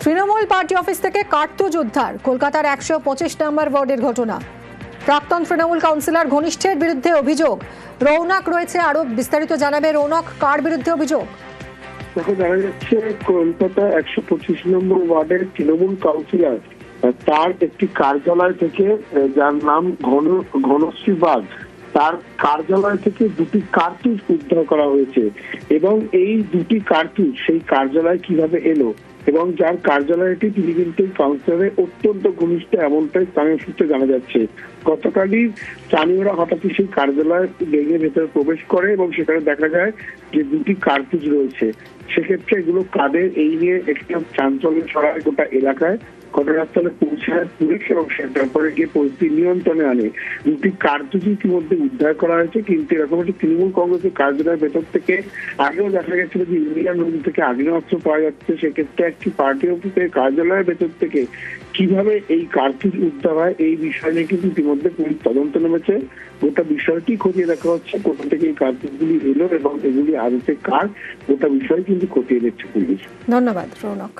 Trinamool party office থেকে কার্তুজ উদ্ধার, কলকাতার 125 নম্বর ওয়ার্ডের ঘটনা। প্রাক্তন তৃণমূল কাউন্সিলর ঘনিষ্ঠের বিরুদ্ধে অভিযোগ। রৌনক রয়েছে, আরো বিস্তারিত জানাবে রৌনক। কার বিরুদ্ধে অভিযোগ? দেখো, জানা যাচ্ছে কলকাতা 125 নম্বর ওয়ার্ডের তৃণমূল কাউন্সিলর, তার একটি কার্যালয় থেকে, যার নাম ঘনশ্রী বাগ, তার কার্যালয় থেকে দুটি কার্তুজ উদ্ধার করা হয়েছে। এবং এই দুটি কার্তুজ সেই কার্যালয় কিভাবে এলো এবং যার কার্যালয়টি তিনি কিন্তু কাউন্সিলরের অত্যন্ত ঘনিষ্ঠ, এমনটাই স্থানীয় সূত্রে জানা যাচ্ছে। গতকালই স্থানীয়রা হঠাৎই সেই কার্যালয় ভেঙে ভেতরে প্রবেশ করে এবং সেখানে দেখা যায় যে দুটি কার্তুজ রয়েছে। সেক্ষেত্রে এগুলো কাদের, এই নিয়ে একটা চাঞ্চল্য ছড়ায় গোটা এলাকায়। ঘটনাস্থলে পৌঁছায় পুলিশ এবং তারপরে গিয়ে পরিস্থিতি নিয়ন্ত্রণে আনে। দুটি কার্তুজ ইতিমধ্যে উদ্ধার করা হয়েছে, কিন্তু এরকম একটি তৃণমূল কংগ্রেসের কার্যালয়ের ভেতর থেকে আগেও দেখা গেছিল যে ইন্ডিয়ান নদী থেকে আগ্নেয়াস্ত্র পাওয়া যাচ্ছে। সেক্ষেত্রে একটি পার্টি অফিসের কার্যালয়ের ভেতর থেকে কিভাবে এই কার্তুজ উদ্ধার হয়, এই বিষয় নিয়ে কিন্তু ইতিমধ্যে পুলিশ তদন্ত নেমেছে। গোটা বিষয়টি খতিয়ে দেখা হচ্ছে, কোথা থেকে এই কার্তুজগুলি এলো এবং এগুলি আদতে কার, গোটা বিষয় কিন্তু খতিয়ে দেখছে পুলিশ। ধন্যবাদ রৌনক।